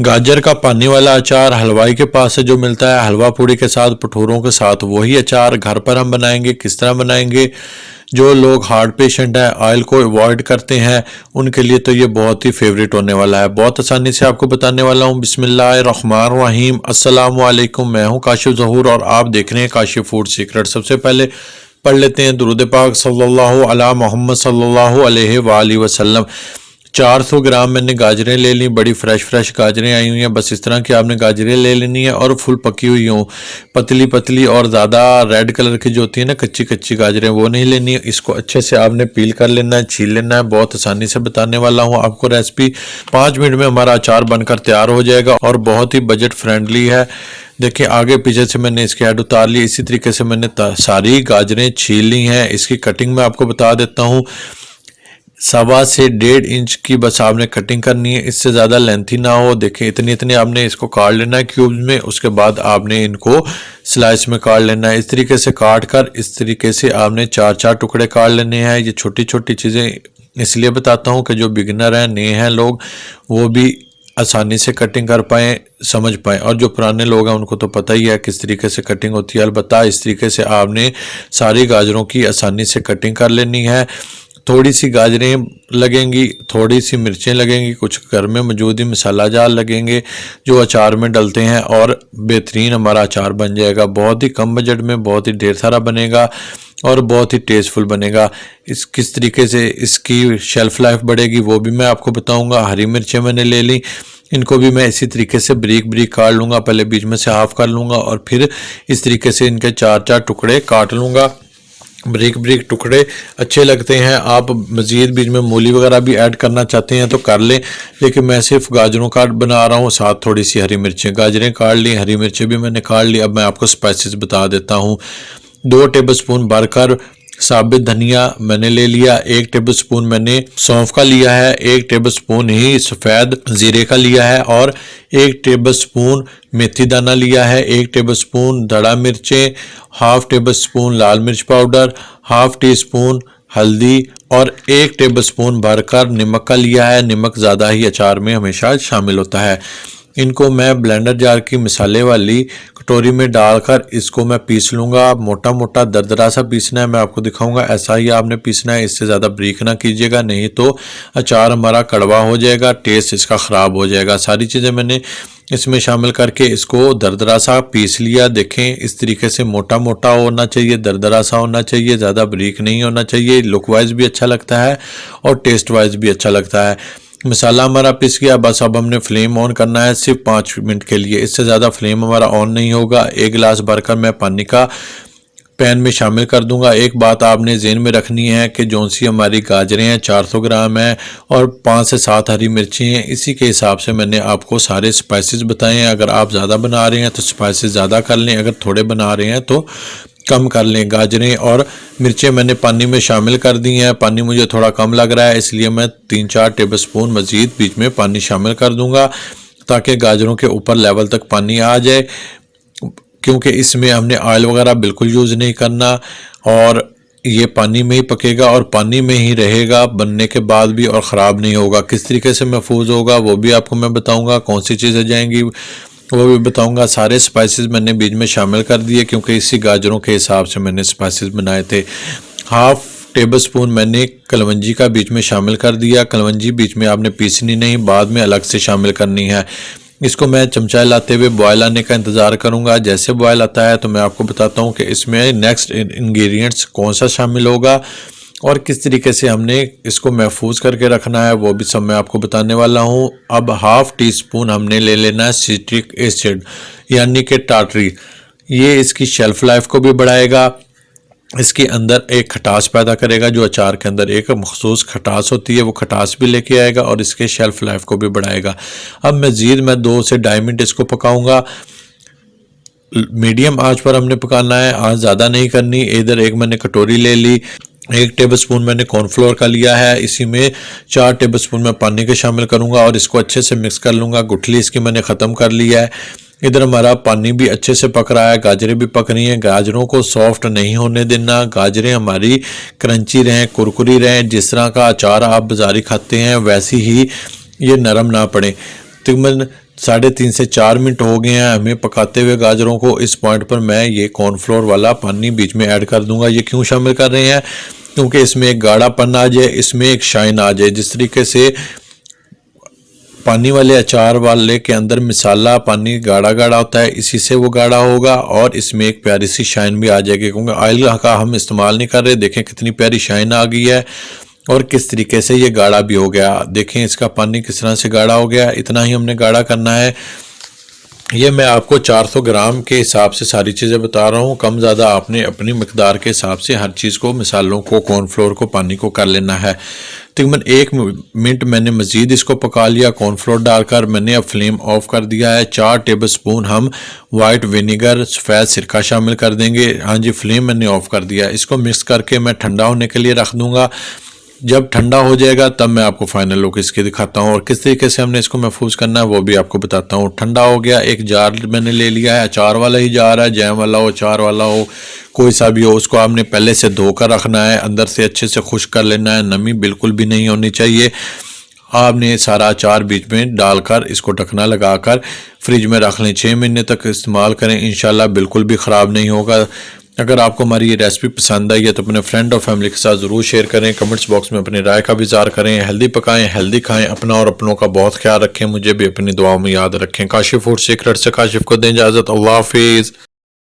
गाजर का पानी वाला अचार हलवाई के पास से जो मिलता है हलवा पूड़ी के साथ भटूरों के साथ, वही अचार घर पर हम बनाएंगे। किस तरह बनाएंगे? जो लोग हार्ट पेशेंट है, ऑयल को अवॉइड करते हैं, उनके लिए तो ये बहुत ही फेवरेट होने वाला है। बहुत आसानी से आपको बताने वाला हूँ। बिस्मिल्लाहिर्रहमानिर्रहीम। अस्सलाम वालेकुम। मैं हूँ काशिफ ज़हूर और आप देख रहे हैं काशिफ फूड सीक्रेट। सबसे पहले पढ़ लेते हैं दुरूद पाक सल्लल्लाहु अला मोहम्मद सल्लल्लाहु अलैहि वालैहि वसल्लम। 400 ग्राम मैंने गाजरें ले ली, बड़ी फ्रेश गाजरें आई हुई हैं। बस इस तरह की आपने गाजरें ले लेनी है और फुल पकी हुई हों, पतली पतली और ज़्यादा रेड कलर की जो होती है ना कच्ची कच्ची गाजरें, वो नहीं लेनी है। इसको अच्छे से आपने पील कर लेना है, छील लेना है। बहुत आसानी से बताने वाला हूँ आपको रेसिपी। 5 मिनट में हमारा अचार बनकर तैयार हो जाएगा और बहुत ही बजट फ्रेंडली है। देखिए आगे पीछे से मैंने इसकी हेड उतार ली। इसी तरीके से मैंने सारी गाजरें छील ली हैं। इसकी कटिंग मैं आपको बता देता हूँ। 1.25 से 1.5 इंच की बस आपने कटिंग करनी है, इससे ज़्यादा लेंथी ना हो। देखिए इतनी आपने इसको काट लेना है क्यूब्स में। उसके बाद आपने इनको स्लाइस में काट लेना है। इस तरीके से काट कर इस तरीके से आपने 4 टुकड़े काट लेने हैं। ये छोटी छोटी चीज़ें इसलिए बताता हूँ कि जो बिगिनर हैं, नए हैं लोग, वो भी आसानी से कटिंग कर पाएँ, समझ पाएँ। और जो पुराने लोग हैं उनको तो पता ही है किस तरीके से कटिंग होती है। अलबत्ता इस तरीके से आपने सारी गाजरों की आसानी से कटिंग कर लेनी है। थोड़ी सी गाजरें लगेंगी, थोड़ी सी मिर्चें लगेंगी, कुछ घर में मौजूद ही मसाला जार लगेंगे जो अचार में डलते हैं और बेहतरीन हमारा अचार बन जाएगा। बहुत ही कम बजट में बहुत ही ढेर सारा बनेगा और बहुत ही टेस्टफुल बनेगा। इस किस तरीके से इसकी शेल्फ़ लाइफ बढ़ेगी वो भी मैं आपको बताऊंगा। हरी मिर्चें मैंने ले ली, इनको भी मैं इसी तरीके से बारीक काट लूँगा। पहले बीच में से हाफ कर लूँगा और फिर इस तरीके से इनके 4 टुकड़े काट लूँगा। बारीक टुकड़े अच्छे लगते हैं। आप मज़ीद बीच में मूली वगैरह भी ऐड करना चाहते हैं तो कर लें, लेकिन मैं सिर्फ गाजरों का बना रहा हूँ। साथ थोड़ी सी हरी मिर्चें, गाजरें काट ली, हरी मिर्चें भी मैंने काट ली। अब मैं आपको स्पाइसेस बता देता हूँ। 2 टेबलस्पून भरकर साबित धनिया मैंने ले लिया। 1 टेबलस्पून मैंने सौंफ का लिया है। 1 टेबलस्पून ही सफ़ेद ज़ीरे का लिया है और 1 टेबलस्पून मेथी दाना लिया है। 1 टेबलस्पून दड़ा मिर्चें, हाफ टेबलस्पून लाल मिर्च पाउडर, हाफ टी स्पून हल्दी और 1 टेबलस्पून भरकर नमक का लिया है। नमक ज़्यादा ही अचार में हमेशा शामिल होता है। इनको मैं ब्लेंडर जार की मिसाले वाली कटोरी में डालकर इसको मैं पीस लूँगा। मोटा दरदरा सा पीसना है, मैं आपको दिखाऊंगा। ऐसा ही आपने पीसना है, इससे ज़्यादा बारीक ना कीजिएगा, नहीं तो अचार हमारा कड़वा हो जाएगा, टेस्ट इसका ख़राब हो जाएगा। सारी चीज़ें मैंने इसमें शामिल करके इसको दरदरा सा पीस लिया। देखें इस तरीके से मोटा होना चाहिए, दरदरा सा होना चाहिए, ज़्यादा बारीक नहीं होना चाहिए। लुक वाइज भी अच्छा लगता है और टेस्ट वाइज भी अच्छा लगता है। मसाला हमारा पिस गया। बस अब हमने फ्लेम ऑन करना है सिर्फ 5 मिनट के लिए, इससे ज़्यादा फ्लेम हमारा ऑन नहीं होगा। 1 गिलास भरकर मैं पानी का पैन में शामिल कर दूंगा। एक बात आपने ज़हन में रखनी है कि जौन सी हमारी गाजरें हैं 400 ग्राम है और 5 से 7 हरी मिर्ची हैं, इसी के हिसाब से मैंने आपको सारे स्पाइसेस बताए हैं। अगर आप ज़्यादा बना रहे हैं तो स्पाइसेस ज़्यादा कर लें, अगर थोड़े बना रहे हैं तो कम कर लें। गाजरें और मिर्चें मैंने पानी में शामिल कर दी हैं। पानी मुझे थोड़ा कम लग रहा है, इसलिए मैं 3-4 टेबलस्पून मज़ीद बीच में पानी शामिल कर दूंगा ताकि गाजरों के ऊपर लेवल तक पानी आ जाए, क्योंकि इसमें हमने ऑयल वगैरह बिल्कुल यूज़ नहीं करना और ये पानी में ही पकेगा और पानी में ही रहेगा बनने के बाद भी और ख़राब नहीं होगा। किस तरीके से महफूज होगा वो भी आपको मैं बताऊंगा। कौन सी चीज़ें जाएंगी वो भी बताऊंगा। सारे स्पाइसेस मैंने बीच में शामिल कर दिए क्योंकि इसी गाजरों के हिसाब से मैंने स्पाइसेस बनाए थे। हाफ टेबलस्पून मैंने कलवंजी का बीच में शामिल कर दिया। कलवंजी बीच में आपने पीसनी नहीं, बाद में अलग से शामिल करनी है। इसको मैं चमचा हिलाते हुए बॉयल आने का इंतज़ार करूंगा। जैसे बॉयल आता है तो मैं आपको बताता हूँ कि इसमें नेक्स्ट इंग्रेडिएंट्स कौन सा शामिल होगा और किस तरीके से हमने इसको महफूज करके रखना है, वो भी सब मैं आपको बताने वाला हूँ। अब हाफ टी स्पून हमने ले लेना है सिट्रिक एसिड यानी कि टाटरी। ये इसकी शेल्फ़ लाइफ को भी बढ़ाएगा, इसके अंदर एक खटास पैदा करेगा। जो अचार के अंदर एक मखसूस खटास होती है वो खटास भी लेके आएगा और इसके शेल्फ़ लाइफ को भी बढ़ाएगा। अब मज़ीद मैं 2 से 2.5 मिनट इसको पकाऊंगा। मीडियम आंच पर हमने पकाना है, आंच ज़्यादा नहीं करनी। इधर एक मैंने कटोरी ले ली, 1 टेबलस्पून मैंने कॉर्नफ्लोर का लिया है। इसी में 4 टेबलस्पून मैं पानी के शामिल करूंगा और इसको अच्छे से मिक्स कर लूँगा। गुठली इसकी मैंने ख़त्म कर लिया है। इधर हमारा पानी भी अच्छे से पक रहा है, गाजरें भी पक रही हैं। गाजरों को सॉफ्ट नहीं होने देना, गाजरें हमारी क्रंची रहें, कुरकुरी रहें। जिस तरह का अचार आप बाज़ारी खाते हैं वैसी ही ये नरम ना पड़े। तकरीबन 3.5 से 4 मिनट हो गए हैं हमें पकाते हुए गाजरों को। इस पॉइंट पर मैं ये कॉर्नफ्लोर वाला पानी बीच में ऐड कर दूंगा। ये क्यों शामिल कर रहे हैं? क्योंकि इसमें एक गाढ़ापन आ जाए, इसमें एक शाइन आ जाए। जिस तरीके से पानी वाले अचार वाले के अंदर मिसाला पानी गाढ़ा गाढ़ा होता है, इसी से वो गाढ़ा होगा और इसमें एक प्यारी सी शाइन भी आ जाएगी, क्योंकि ऑयल का हम इस्तेमाल नहीं कर रहे। देखें कितनी प्यारी शाइन आ गई है और किस तरीके से ये गाढ़ा भी हो गया। देखें इसका पानी किस तरह से गाढ़ा हो गया। इतना ही हमने गाढ़ा करना है। ये मैं आपको 400 ग्राम के हिसाब से सारी चीज़ें बता रहा हूँ। कम ज़्यादा आपने अपनी मकदार के हिसाब से हर चीज़ को, मिसालों को, कॉर्नफ्लोर को, पानी को कर लेना है। तकरीबन 1 मिनट मैंने मज़ीद इसको पका लिया। कॉर्नफ्लोर डालकर मैंने अब फ्लेम ऑफ कर दिया है। 4 टेबलस्पून हम वाइट विनीगर, सफ़ेद सिरका शामिल कर देंगे। हाँ जी, फ्लेम मैंने ऑफ कर दिया। इसको मिक्स करके मैं ठंडा होने के लिए रख दूँगा। जब ठंडा हो जाएगा तब मैं आपको फाइनल लुक इसकी दिखाता हूँ और किस तरीके से हमने इसको महफूज करना है वो भी आपको बताता हूँ। ठंडा हो गया। एक जार मैंने ले लिया है, अचार वाला ही जार है, जैम वाला हो, अचार वाला हो, कोई सा भी हो। उसको आपने पहले से धोकर रखना है, अंदर से अच्छे से खुश्क कर लेना है, नमी बिल्कुल भी नहीं होनी चाहिए। आपने सारा अचार बीच में डालकर इसको ढकना लगाकर फ्रिज में रख लें। 6 महीने तक इस्तेमाल करें, इंशाल्लाह बिल्कुल भी ख़राब नहीं होगा। अगर आपको हमारी ये रेसिपी पसंद आई है तो अपने फ्रेंड और फैमिली के साथ ज़रूर शेयर करें। कमेंट्स बॉक्स में अपनी राय का भी इज़हार करें। हेल्दी पकाएं, हेल्दी खाएं, अपना और अपनों का बहुत ख्याल रखें। मुझे भी अपनी दुआओं में याद रखें। काशिफ फूड सीक्रेट से काशिफ को दें इजाज़त। अल्लाह हाफिज़।